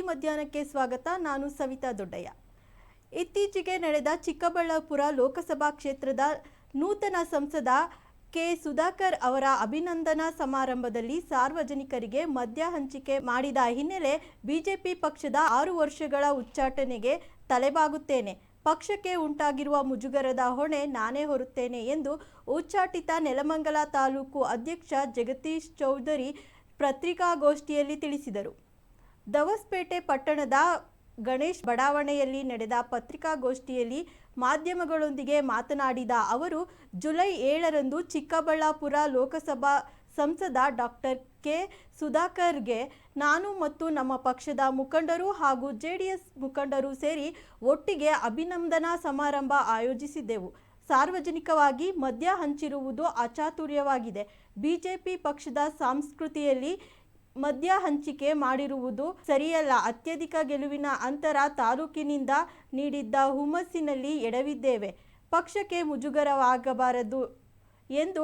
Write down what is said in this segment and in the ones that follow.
ಮಧ್ಯಾಹ್ನಕ್ಕೆ ಸ್ವಾಗತ. ನಾನು ಸವಿತಾ ದೊಡ್ಡಯ್ಯ. ಇತ್ತೀಚೆಗೆ ನಡೆದ ಚಿಕ್ಕಬಳ್ಳಾಪುರ ಲೋಕಸಭಾ ಕ್ಷೇತ್ರದ ನೂತನ ಸಂಸದ ಕೆ ಸುಧಾಕರ್ ಅವರ ಅಭಿನಂದನಾ ಸಮಾರಂಭದಲ್ಲಿ ಸಾರ್ವಜನಿಕರಿಗೆ ಮದ್ಯ ಹಂಚಿಕೆ ಮಾಡಿದ ಹಿನ್ನೆಲೆ ಬಿಜೆಪಿ ಪಕ್ಷದ 6 ವರ್ಷಗಳ ಉಚ್ಚಾಟನೆಗೆ ತಲೆಬಾಗುತ್ತೇನೆ. ಪಕ್ಷಕ್ಕೆ ಉಂಟಾಗಿರುವ ಮುಜುಗರದ ಹೊಣೆ ನಾನೇ ಹೊರುತ್ತೇನೆ ಎಂದು ಉಚ್ಚಾಟಿತ ನೆಲಮಂಗಲ ತಾಲೂಕು ಅಧ್ಯಕ್ಷ ಜಗದೀಶ್ ಚೌಧರಿ ಪತ್ರಿಕಾಗೋಷ್ಠಿಯಲ್ಲಿ ತಿಳಿಸಿದರು. ದವಸ್ಪೇಟೆ ಪಟ್ಟಣದ ಗಣೇಶ್ ಬಡಾವಣೆಯಲ್ಲಿ ನಡೆದ ಪತ್ರಿಕಾಗೋಷ್ಠಿಯಲ್ಲಿ ಮಾಧ್ಯಮಗಳೊಂದಿಗೆ ಮಾತನಾಡಿದ ಅವರು, ಜುಲೈ 7ರಂದು ಚಿಕ್ಕಬಳ್ಳಾಪುರ ಲೋಕಸಭಾ ಸಂಸದ ಡಾಕ್ಟರ್ ಕೆ ಸುಧಾಕರ್ಗೆ ನಾನು ಮತ್ತು ನಮ್ಮ ಪಕ್ಷದ ಮುಖಂಡರು ಹಾಗೂ ಜೆಡಿಎಸ್ ಮುಖಂಡರು ಸೇರಿ ಒಟ್ಟಿಗೆ ಅಭಿನಂದನಾ ಸಮಾರಂಭ ಆಯೋಜಿಸಿದ್ದೆವು. ಸಾರ್ವಜನಿಕವಾಗಿ ಮದ್ಯ ಹಂಚಿರುವುದು ಅಚಾತುರ್ಯವಾಗಿದೆ. ಬಿಜೆಪಿ ಪಕ್ಷದ ಸಂಸ್ಕೃತಿಯಲ್ಲಿ ಮದ್ಯ ಹಂಚಿಕೆ ಮಾಡಿರುವುದು ಸರಿಯಲ್ಲ. ಅತ್ಯಧಿಕ ಗೆಲುವಿನ ಅಂತರ ತಾಲೂಕಿನಿಂದ ನೀಡಿದ್ದ ಹುಮ್ಮಸ್ಸಿನಲ್ಲಿ ಎಡವಿದ್ದೇವೆ. ಪಕ್ಷಕ್ಕೆ ಮುಜುಗರವಾಗಬಾರದು ಎಂದು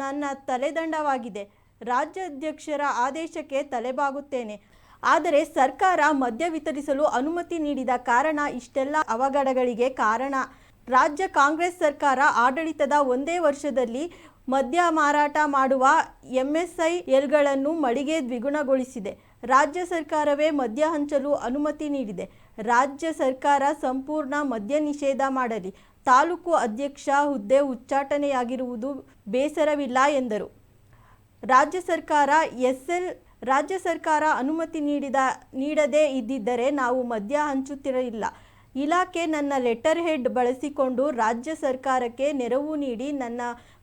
ನನ್ನ ತಲೆದಂಡವಾಗಿದೆ. ರಾಜ್ಯಾಧ್ಯಕ್ಷರ ಆದೇಶಕ್ಕೆ ತಲೆಬಾಗುತ್ತೇನೆ. ಆದರೆ ಸರ್ಕಾರ ಮದ್ಯ ವಿತರಿಸಲು ಅನುಮತಿ ನೀಡಿದ ಕಾರಣ ಇಷ್ಟೆಲ್ಲ ಅವಘಡಗಳಿಗೆ ಕಾರಣ. ರಾಜ್ಯ ಕಾಂಗ್ರೆಸ್ ಸರ್ಕಾರ ಆಡಳಿತದ ಒಂದೇ ವರ್ಷದಲ್ಲಿ ಮದ್ಯ ಮಾರಾಟ ಮಾಡುವ ಎಂಎಸ್ಐಎಲ್ಗಳನ್ನು ಮಳಿಗೆ ದ್ವಿಗುಣಗೊಳಿಸಿದೆ. ರಾಜ್ಯ ಸರ್ಕಾರವೇ ಮದ್ಯ ಹಂಚಲು ಅನುಮತಿ ನೀಡಿದೆ. ರಾಜ್ಯ ಸರ್ಕಾರ ಸಂಪೂರ್ಣ ಮದ್ಯ ನಿಷೇಧ ಮಾಡಲಿ. ತಾಲೂಕು ಅಧ್ಯಕ್ಷ ಹುದ್ದೆ ಉಚ್ಚಾಟನೆಯಾಗಿರುವುದು ಬೇಸರವಿಲ್ಲ ಎಂದರು. ರಾಜ್ಯ ಸರ್ಕಾರ ಅನುಮತಿ ನೀಡದೇ ಇದ್ದಿದ್ದರೆ ನಾವು ಮದ್ಯ ಹಂಚುತ್ತಿರಲಿಲ್ಲ. ಇಲಾಖೆ ನನ್ನ ಲೆಟರ್ ಹೆಡ್ ಬಳಸಿಕೊಂಡು ರಾಜ್ಯ ಸರ್ಕಾರಕ್ಕೆ ನೆರವು ನೀಡಿ ನನ್ನ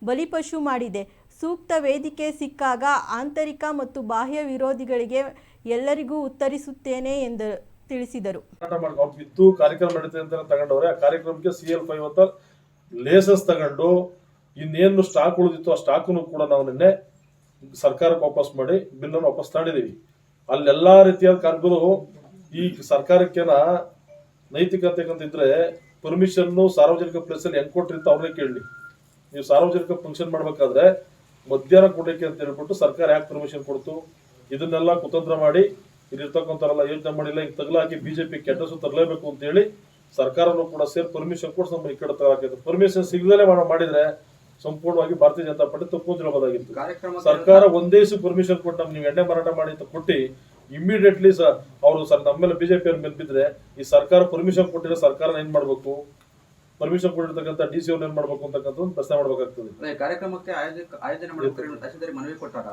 ಬಲಿಪಶು ಮಾಡಿದೆ. ಸೂಕ್ತ ವೇದಿಕೆ ಸಿಕ್ಕಾಗ ಆಂತರಿಕ ಮತ್ತು ಬಾಹ್ಯ ವಿರೋಧಿಗಳಿಗೆ ಎಲ್ಲರಿಗೂ ಉತ್ತರಿಸುತ್ತೇನೆ ಎಂದು ತಿಳಿಸಿದರು. ಕಾರ್ಯಕ್ರಮ ನಡೀತದೆ ಅಂತ ತಗೊಂಡವ್ರೆ. ಆ ಕಾರ್ಯಕ್ರಮಕ್ಕೆ CL5 ಅಂತ ಲೇಸಸ್ ತಗೊಂಡು ಇನ್ನೇನು ಸ್ಟಾಕ್ ಉಳಿದಿತ್ತು ಆ ಸ್ಟಾಕ್ನು ಕೂಡ ನಾವು ನಿನ್ನೆ ಸರ್ಕಾರಕ್ಕೆ ವಾಪಸ್ ಮಾಡಿ ಬಿಲ್ಲನ್ನು ವಾಪಸ್ ತಗೊಂಡಿದ್ದೀವಿ. ಅಲ್ಲೆಲ್ಲಾ ರೀತಿಯಾದ ಕಾರ್ಯಗಳು ಈ ಸರ್ಕಾರಕ್ಕೇನ ನೈತಿಕತೆ ಅಂತ ಇದ್ರೆ ಪರ್ಮಿಷನ್ ಸಾರ್ವಜನಿಕ ಪ್ಲೇಸ್ ಅಲ್ಲಿ ಹೆಂಗ್ ಕೊಟ್ರಿ ಅಂತ ಅವ್ರನ್ನೇ ಕೇಳಿ. ನೀವು ಸಾರ್ವಜನಿಕ ಫಂಕ್ಷನ್ ಮಾಡ್ಬೇಕಾದ್ರೆ ಮಧ್ಯಾಹ್ನ ಕೊಡಕ್ಕೆ ಅಂತ ಹೇಳ್ಬಿಟ್ಟು ಸರ್ಕಾರ ಯಾಕೆ ಪರ್ಮಿಷನ್ ಕೊಡ್ತು? ಇದನ್ನೆಲ್ಲ ಕುತಂತ್ರ ಮಾಡಿ ಇಲ್ಲಿರ್ತಕ್ಕಂಥವರೆಲ್ಲ ಯೋಚನೆ ಮಾಡಿಲ್ಲ, ಈಗ ತಗಲಾಕಿ ಬಿಜೆಪಿ ಕೆಟ್ಟ ಹೆಸರು ತರಲೇಬೇಕು ಅಂತ ಹೇಳಿ ಸರ್ಕಾರನೂ ಕೂಡ ಸೇರಿ ಪರ್ಮಿಷನ್ ಕೊಟ್ಟು ನಮ್ಮ ಈ ಕಡೆ ತಗೊಳಕ್ಕೆ ಪರ್ಮಿಷನ್ ಸಿಗದಲ್ಲೇ ಮಾಡಿದ್ರೆ ಸಂಪೂರ್ಣವಾಗಿ ಭಾರತೀಯ ಜನತಾ ಪಾರ್ಟಿ ತಪ್ಪು ಅಂತ ಹೇಳ್ಬೋದಾಗಿತ್ತು. ಸರ್ಕಾರ ಒಂದೇ ಪರ್ಮಿಷನ್ ಕೊಟ್ಟು ನಮ್ಗೆ ನೀವು ಎಣ್ಣೆ ಮಾರಾಟ ಮಾಡಿ ಅಂತ ಕೊಟ್ಟು ಇಮಿಡಿಯೇಟ್ಲಿ ಅವರು ನಮ್ಮ ಮೇಲೆ ಬಿಜೆಪಿ ಅವ್ರ ಮೇಲೆ ಬಿದ್ರೆ ಈ ಸರ್ಕಾರ ಪರ್ಮಿಷನ್ ಕೊಟ್ಟಿರೋ ಸರ್ಕಾರ ಏನ್ ಮಾಡ್ಬೇಕು? ಪರ್ಮಿಷನ್ ಕೊಟ್ಟಿರ್ತಕ್ಕಂಥ DC ಅವ್ರು ಏನ್ ಮಾಡ್ಬೇಕು ಅಂತಕ್ಕಂಥ ಪ್ರಶ್ನೆ ಮಾಡ್ಬೇಕಾಗ್ತದೆ. ಕಾರ್ಯಕ್ರಮಕ್ಕೆ ಆಯೋಜನೆ ಮನವಿ ಕೊಟ್ಟಾಗ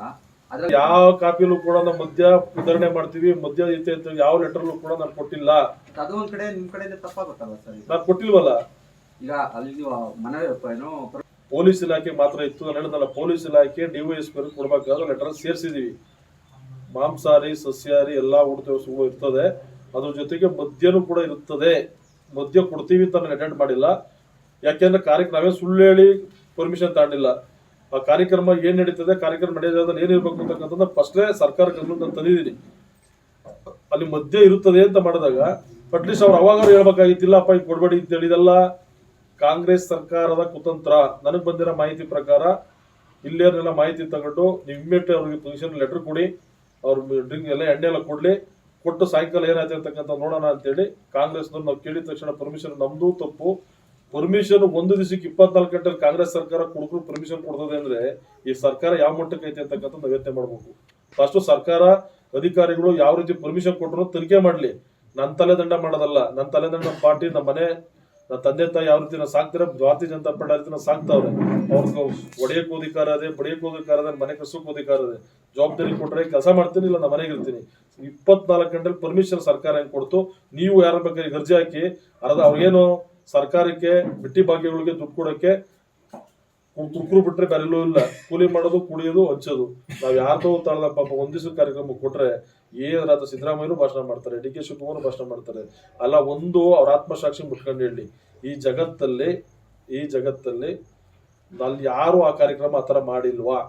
ಯಾವ ಕಾಪಿಲೂ ಕೂಡ ನಾವು ಮದ್ಯ ವಿತರಣೆ ಮಾಡ್ತೀವಿ, ಮದ್ಯ ಐತೆ ಅಂತ ಯಾವ ಲೆಟರ್ಲು ಕೂಡ ನಾನು ಕೊಟ್ಟಿಲ್ಲ. ಅದು ಒಂದ್ ಕಡೆ ನಿಮ್ ಕಡೆಯಿಂದ ತಪ್ಪಾಗುತ್ತಲ್ಲ ಸರ್? ನಾನು ಕೊಟ್ಟಿಲ್ವಲ್ಲ. ಈಗ ಅಲ್ಲಿ ನೀವು ಮನವಿ ಪೊಲೀಸ್ ಇಲಾಖೆ ಮಾತ್ರ ಇತ್ತು. ನಾನು ಹೇಳಿದ್ನಲ್ಲ, ಪೊಲೀಸ್ ಇಲಾಖೆ DYSP ಕೊಡ್ಬೇಕಾದ್ರೆ ಲೆಟರ್ ಸೇರಿಸಿದೀವಿ. ಮಾಂಸಾಹಾರಿ ಸಸ್ಯಾಹಾರಿ ಎಲ್ಲಾ ಊಟಗಳು ಇರ್ತದೆ. ಅದ್ರ ಜೊತೆಗೆ ಮದ್ಯನೂ ಕೂಡ ಇರುತ್ತದೆ. ಮದ್ಯ ಕೊಡ್ತೀವಿ ಅಂತ ನಾನು ಅಟೆಂಡ್ ಮಾಡಿಲ್ಲ. ಯಾಕೆಂದ್ರೆ ಕಾರ್ಯಕ್ರಮ ನಾವೇ ಸುಳ್ಳು ಹೇಳಿ ಪರ್ಮಿಷನ್ ತಗೊಂಡಿಲ್ಲ. ಆ ಕಾರ್ಯಕ್ರಮ ಏನ್ ನಡೀತದೆ, ಕಾರ್ಯಕ್ರಮ ನಡೆಯೋದ್ರಲ್ಲಿ ಏನಿರ್ಬೇಕು ಅಂತಕ್ಕಂಥದ್ದು ಫಸ್ಟೇ ಸರ್ಕಾರಕ್ಕೆ ನಾನು ತಂದಿದ್ದೀನಿ. ಅಲ್ಲಿ ಮದ್ಯ ಇರುತ್ತದೆ ಅಂತ ಮಾಡಿದಾಗ ಅಟ್ಲೀಸ್ಟ್ ಅವ್ರು ಅವಾಗ ಹೇಳ್ಬೇಕಾಗಿತ್ತಿಲ್ಲಪ್ಪ ಈಗ ಕೊಡ್ಬೇಡಿ ಅಂತ ಹೇಳಿದಲ್ಲ. ಕಾಂಗ್ರೆಸ್ ಸರ್ಕಾರದ ಕುತಂತ್ರ. ನನಗೆ ಬಂದಿರೋ ಮಾಹಿತಿ ಪ್ರಕಾರ ಇಲ್ಲೇನೆಲ್ಲ ಮಾಹಿತಿ ತಗೊಂಡು ನೀವು ಇಮ್ಮಿಡಿಯೇಟ್ ಅವ್ರಿಗೆ ಪೊಸಿಷನ್ ಲೆಟರ್ ಕೊಡಿ, ಅವ್ರು ಡ್ರಿಂಕ್ ಎಲ್ಲ ಎಣ್ಣೆ ಎಲ್ಲ ಕೊಟ್ಟು ಸಾಯಂಕಾಲ ಏನಾಯ್ತು ಅಂತಕ್ಕಂಥ ನೋಡೋಣ ಅಂತೇಳಿ ಕಾಂಗ್ರೆಸ್ನವ್ರು ನಾವು ಕೇಳಿದ ತಕ್ಷಣ ಪರ್ಮಿಷನ್ ನಮ್ದು ತಪ್ಪು. ಪರ್ಮಿಷನ್ ಒಂದು ದಿವಸಕ್ಕೆ 24 ಗಂಟೆ ಕಾಂಗ್ರೆಸ್ ಸರ್ಕಾರ ಕುಡುಕರು ಪರ್ಮಿಷನ್ ಕೊಡ್ತದೆ ಅಂದ್ರೆ ಈ ಸರ್ಕಾರ ಯಾವ ಮಟ್ಟಕ್ಕೆ ಐತೆ ಅಂತಕ್ಕಂಥ ನಾವು ಯೋಚನೆ ಮಾಡ್ಬೇಕು. ಫಸ್ಟ್ ಸರ್ಕಾರ ಅಧಿಕಾರಿಗಳು ಯಾವ ರೀತಿ ಪರ್ಮಿಷನ್ ಕೊಟ್ಟರು ತನಿಖೆ ಮಾಡ್ಲಿ. ನನ್ನ ತಲೆದಂಡ ಮಾಡೋದಲ್ಲ. ನನ್ನ ತಲೆದಂಡ ನಮ್ಮ ಪಾರ್ಟಿ, ನಮ್ಮ ಮನೆ, ನನ್ನ ತಂದೆ ತಾಯಿ ಯಾವ ರೀತಿ ನಾವು ಸಾಕ್ತಾರೆ, ಭಾರತೀಯ ಜನತಾ ಪಾರ್ಟಿ ರೀತಿ ನಾವು ಸಾಕ್ತಾವ್ರೆ. ಅವ್ರಿಗೆ ಒಡೆಯಕ್ಕೂ ಅಧಿಕಾರ ಇದೆ, ಬಡಿಯಕ್ಕೂ ಅಧಿಕಾರ ಇದೆ, ಮನೆ ಕಸಕ್ಕೂ ಅಧಿಕಾರ ಇದೆ. ಜವಾಬ್ದಾರಿ ಕೊಟ್ಟರೆ ಕೆಲಸ ಮಾಡ್ತೀನಿ, ಇಲ್ಲ ನಮ್ಮ ಮನೆಗೆ ಇರ್ತೀನಿ. 24 ಗಂಟೆ ಪರ್ಮಿಷನ್ ಸರ್ಕಾರ ಹೆಂಗ್ ಕೊಡ್ತು? ನೀವು ಯಾರ ಬೇಕಾದ್ರೆ ಅರ್ಜಿ ಹಾಕಿ ಅವ್ರಿಗೇನು ಸರ್ಕಾರಕ್ಕೆ ಬಿಟ್ಟಿ ಭಾಗ್ಯಗಳಿಗೆ ದುಡ್ಡು ಕೊಡಕ್ಕೆ ಕುಡ್ಕರು ಬಿಟ್ರೆ ಬೇರೆಲ್ಲೂ ಇಲ್ಲ. ಕೂಲಿ ಮಾಡೋದು, ಕುಡಿಯೋದು, ಹಂಚೋದು. ನಾವ್ ಯಾರ್ದೋ ತಾಳದ ಪಾಪ ಒಂದ್ ದಿವಸ ಕಾರ್ಯಕ್ರಮ ಕೊಟ್ರೆ ಏನಾದ ಸಿದ್ದರಾಮಯ್ಯನು ಭಾಷಣ ಮಾಡ್ತಾರೆ, DK ಶಿವಕುಮಾರ್ ಭಾಷಣ ಮಾಡ್ತಾರೆ. ಅಲ್ಲ, ಒಂದು ಅವ್ರ ಆತ್ಮಸಾಕ್ಷಿ ಮುಟ್ಕೊಂಡು ಹೇಳಿ, ಈ ಜಗತ್ತಲ್ಲಿ ಅಲ್ಲಿ ಯಾರು ಆ ಕಾರ್ಯಕ್ರಮ ಆ ತರ ಮಾಡಿಲ್ವಾ?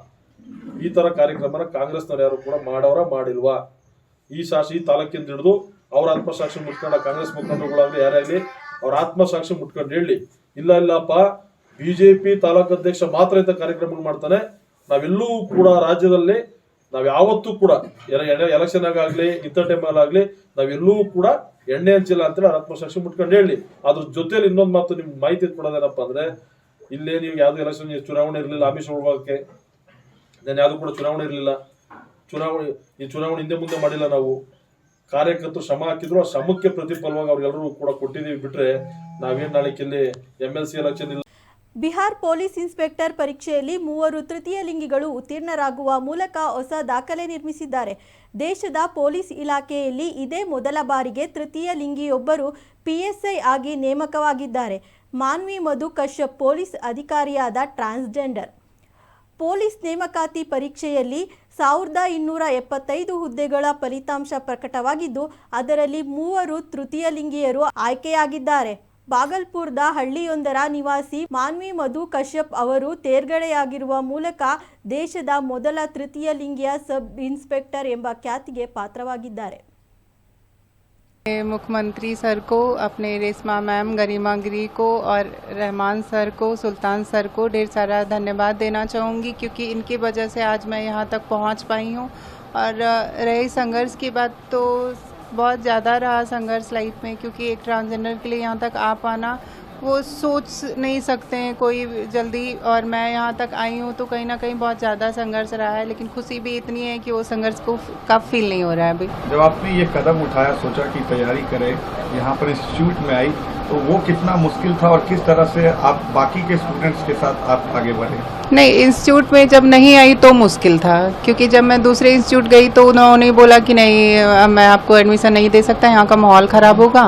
ಈ ತರ ಕಾರ್ಯಕ್ರಮನ ಕಾಂಗ್ರೆಸ್ನವ್ರು ಯಾರು ಕೂಡ ಮಾಡಿಲ್ವಾ? ಈ ತಾಲೂಕಿಂದ ಹಿಡಿದು ಅವ್ರ ಆತ್ಮಸಾಕ್ಷಿ ಮುಟ್ಕೊಂಡ ಕಾಂಗ್ರೆಸ್ ಮುಖಂಡರುಗಳಾಗ್ಲಿ ಯಾರಾಗ್ಲಿ ಅವ್ರ ಆತ್ಮಸಾಕ್ಷಿ ಮುಟ್ಕೊಂಡು ಹೇಳಿ, ಇಲ್ಲಪ್ಪ ಬಿಜೆಪಿ ತಾಲೂಕು ಅಧ್ಯಕ್ಷ ಮಾತ್ರ ಇಂಥ ಕಾರ್ಯಕ್ರಮ ಮಾಡ್ತಾನೆ, ನಾವೆಲ್ಲೂ ಕೂಡ ರಾಜ್ಯದಲ್ಲಿ ನಾವ್ ಯಾವತ್ತೂ ಕೂಡ ಎಲೆಕ್ಷನ್ ಆಗಲಿ ಇಂಥ ಟೈಮಲ್ಲಾಗಲಿ ನಾವೆಲ್ಲೂ ಕೂಡ ಎಣ್ಣೆ ಹಂಚಿಲ್ಲ ಅಂತೇಳಿ ಆತ್ಮಸಾಕ್ಷಿ ಮುಟ್ಕೊಂಡು ಹೇಳಿ. ಅದ್ರ ಜೊತೆಲಿ ಇನ್ನೊಂದು ಮಾತು ನಿಮ್ಗೆ ಮಾಹಿತಿ ಕೊಡೋದೇನಪ್ಪ ಅಂದ್ರೆ, ಇಲ್ಲೇ ನೀವು ಯಾವ್ದು ಎಲೆಕ್ಷನ್ ಚುನಾವಣೆ ಇರಲಿಲ್ಲ ಆಮಿಷ ಒಳಗೆ, ನಾನು ಯಾವ್ದು ಕೂಡ ಚುನಾವಣೆ ಇರಲಿಲ್ಲ. ಈ ಚುನಾವಣೆ ಹಿಂದೆ ಮುಂದೆ ಮಾಡಿಲ್ಲ. ನಾವು ಕಾರ್ಯಕರ್ತರು ಶ್ರಮ ಹಾಕಿದ್ರು, ಆ ಶ್ರಮಕ್ಕೆ ಪ್ರತಿಫಲವಾಗಿ ಅವ್ರಿಗೆಲ್ಲರೂ ಕೂಡ ಕೊಟ್ಟಿದ್ದೀವಿ. ಬಿಟ್ರೆ ನಾವೇನ್ ನಾಳೆ ಇಲ್ಲಿ MLC ಎಲೆಕ್ಷನ್ ಇಲ್ಲ. ಬಿಹಾರ್ ಪೊಲೀಸ್ ಇನ್ಸ್ಪೆಕ್ಟರ್ ಪರೀಕ್ಷೆಯಲ್ಲಿ 3 ತೃತೀಯ ಲಿಂಗಿಗಳು ಉತ್ತೀರ್ಣರಾಗುವ ಮೂಲಕ ಹೊಸ ದಾಖಲೆ ನಿರ್ಮಿಸಿದ್ದಾರೆ. ದೇಶದ ಪೊಲೀಸ್ ಇಲಾಖೆಯಲ್ಲಿ ಇದೇ ಮೊದಲ ಬಾರಿಗೆ ತೃತೀಯ ಲಿಂಗಿಯೊಬ್ಬರು PSI ಆಗಿ ನೇಮಕವಾಗಿದ್ದಾರೆ. ಮಾನ್ವಿ ಮಧು ಕಶ್ಯಪ್ ಪೊಲೀಸ್ ಅಧಿಕಾರಿಯಾದ ಟ್ರಾನ್ಸ್ಜೆಂಡರ್. ಪೊಲೀಸ್ ನೇಮಕಾತಿ ಪರೀಕ್ಷೆಯಲ್ಲಿ 1275 ಹುದ್ದೆಗಳ ಫಲಿತಾಂಶ ಪ್ರಕಟವಾಗಿದ್ದು, ಅದರಲ್ಲಿ 3 ತೃತೀಯ ಲಿಂಗಿಯರು ಆಯ್ಕೆಯಾಗಿದ್ದಾರೆ. ಬಾಗಲ್ಪುರದ ಹಳ್ಳಿಯೊಂದರ ನಿವಾಸಿ ಮಾನ್ವಿ ಮಧು ಕಶ್ಯಪ್ ಅವರು ತೇರ್ಗಡೆಯಾಗಿರುವ ಮೂಲಕ ದೇಶದ ಮೊದಲ ತೃತೀಯ ಲಿಂಗಿಯ ಸಬ್ ಇನ್ಸ್ಪೆಕ್ಟರ್ ಎಂಬ ಖ್ಯಾತಿಗೆ ಪಾತ್ರವಾಗಿದ್ದಾರೆ. मुख्यमंत्री सर को, अपने रेशमा मैम, गरिमा गिरी को और रहमान सर को, सुल्तान सर को ढेर सारा धन्यवाद देना चाहूँगी, क्योंकि इनकी वजह से आज मैं यहाँ तक पहुँच पाई हूँ. और रही संघर्ष की बात, तो बहुत ज़्यादा रहा संघर्ष लाइफ में, क्योंकि एक ट्रांसजेंडर के लिए यहाँ तक आ पाना वो सोच नहीं सकते हैं कोई जल्दी. और मैं यहाँ तक आई हूँ तो कहीं ना कहीं बहुत ज़्यादा संघर्ष रहा है, लेकिन खुशी भी इतनी है कि वो संघर्ष को कब फील नहीं हो रहा है अभी. जब आपने ये कदम उठाया, सोचा कि तैयारी करें, यहाँ पर इंस्टीट्यूट में आई, तो वो कितना मुश्किल था और किस तरह से आप बाकी के स्टूडेंट्स के साथ आप आगे बढ़े? नहीं, इंस्टीट्यूट में जब नहीं आई तो मुश्किल था, क्योंकि जब मैं दूसरे इंस्टीट्यूट गई तो उन्होंने बोला कि नहीं, मैं आपको एडमिशन नहीं दे सकता, यहाँ का माहौल ख़राब होगा.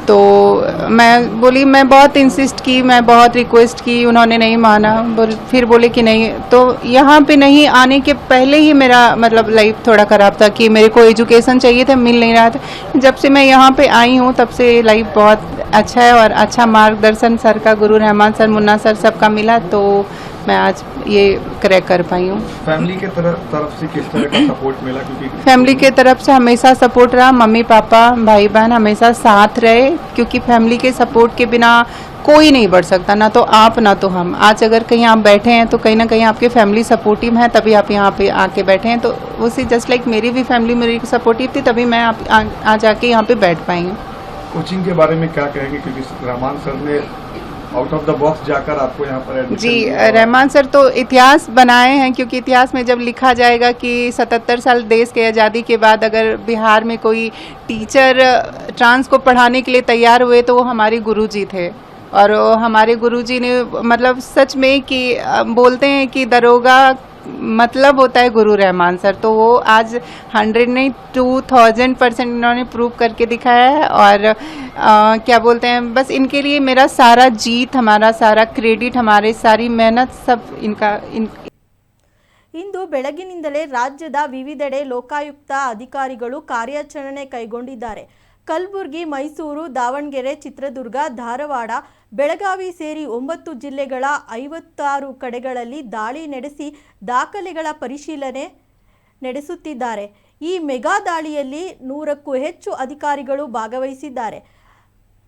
तो मैं बोली, मैं बहुत इंसिस्ट की, मैं बहुत रिक्वेस्ट की, उन्होंने नहीं माना. फिर बोले कि नहीं. तो यहाँ पे नहीं आने के पहले ही मेरा मतलब लाइफ थोड़ा ख़राब था कि मेरे को एजुकेशन चाहिए था, मिल नहीं रहा था. जब से मैं यहाँ पे आई हूँ तब से लाइफ बहुत अच्छा है, और अच्छा मार्गदर्शन सर का, गुरु रहमान सर, मुन्ना सर, सबका मिला, तो मैं आज ये क्रैक कर पाई हूँ. फैमिली के तरफ से किस तरह का सपोर्ट मिला? क्योंकि फैमिली के तरफ से हमेशा सपोर्ट रहा. मम्मी पापा भाई बहन हमेशा साथ रहे, क्योंकि फैमिली के सपोर्ट के बिना कोई नहीं बढ़ सकता, ना तो आप ना तो हम. आज अगर कहीं आप बैठे हैं तो कहीं ना कहीं आपके फैमिली सपोर्टिव है, तभी आप यहाँ पे आके बैठे हैं. तो उसी जस्ट लाइक मेरी भी फैमिली मेरी सपोर्टिव थी, तभी मैं आज आके यहाँ पे बैठ पाई हूँ. कोचिंग के बारे में क्या कहेंगे? क्योंकि रहमान सर ने आउट ऑफ द बॉक्स जाकर आपको यहाँ पर एडमिशन जी, दिया। रहमान सर तो इतिहास बनाए हैं, क्योंकि इतिहास में जब लिखा जाएगा कि 77 साल देश के आज़ादी के बाद अगर बिहार में कोई टीचर ट्रांस को पढ़ाने के लिए तैयार हुए तो वो हमारे गुरुजी थे. और हमारे गुरुजी ने मतलब सच में कि बोलते हैं कि दरोगा मतलब होता है गुरु रहमान सर. तो वो आज 100 नहीं 2000% इन्होंने प्रूव करके दिखाया है. और क्या बोलते हैं, बस इनके लिए मेरा सारा जीत, हमारा सारा क्रेडिट, हमारी सारी मेहनत सब इनका. ಇಂದು ಬೆಳಗಿನಿಂದಲೇ ರಾಜ್ಯದ ವಿವಿಧೆಡೆ ಲೋಕಾಯುಕ್ತ ಅಧಿಕಾರಿಗಳು ಕಾರ್ಯಾಚರಣೆ ಕೈಗೊಂಡಿದ್ದಾರೆ. ಕಲಬುರಗಿ, ಮೈಸೂರು, ದಾವಣಗೆರೆ, ಚಿತ್ರದುರ್ಗ, ಧಾರವಾಡ, ಬೆಳಗಾವಿ ಸೇರಿ 9 ಜಿಲ್ಲೆಗಳ 56 ಕಡೆಗಳಲ್ಲಿ ದಾಳಿ ನಡೆಸಿ ದಾಖಲೆಗಳ ಪರಿಶೀಲನೆ ನಡೆಸುತ್ತಿದ್ದಾರೆ. ಈ ಮೆಗಾ ದಾಳಿಯಲ್ಲಿ 100ಕ್ಕೂ ಹೆಚ್ಚು ಅಧಿಕಾರಿಗಳು ಭಾಗವಹಿಸಿದ್ದಾರೆ.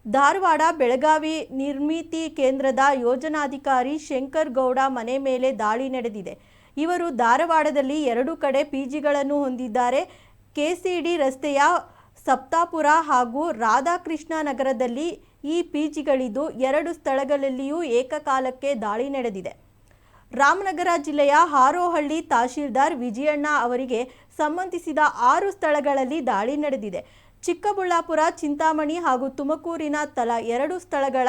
ಧಾರವಾಡ, ಬೆಳಗಾವಿ ನಿರ್ಮಿತಿ ಕೇಂದ್ರದ ಯೋಜನಾಧಿಕಾರಿ ಶಂಕರ್ ಗೌಡ ಮನೆ ಮೇಲೆ ದಾಳಿ ನಡೆದಿದೆ. ಇವರು ಧಾರವಾಡದಲ್ಲಿ 2 ಕಡೆ ಪಿಜಿಗಳನ್ನು ಹೊಂದಿದ್ದಾರೆ. ಕೆಸಿಡಿ ರಸ್ತೆಯ ಸಪ್ತಾಪುರ ಹಾಗೂ ರಾಧಾಕೃಷ್ಣ ನಗರದಲ್ಲಿ ಈ ಪಿಜಿಗಳಿದ್ದು 2 ಸ್ಥಳಗಳಲ್ಲಿಯೂ ಏಕಕಾಲಕ್ಕೆ ದಾಳಿ ನಡೆದಿದೆ. ರಾಮನಗರ ಜಿಲ್ಲೆಯ ಹಾರೋಹಳ್ಳಿ ತಹಶೀಲ್ದಾರ್ ವಿಜಯಣ್ಣ ಅವರಿಗೆ ಸಂಬಂಧಿಸಿದ 6 ಸ್ಥಳಗಳಲ್ಲಿ ದಾಳಿ ನಡೆದಿದೆ. ಚಿಕ್ಕಬಳ್ಳಾಪುರ, ಚಿಂತಾಮಣಿ ಹಾಗೂ ತುಮಕೂರಿನ ತಲಾ 2 ಸ್ಥಳಗಳ,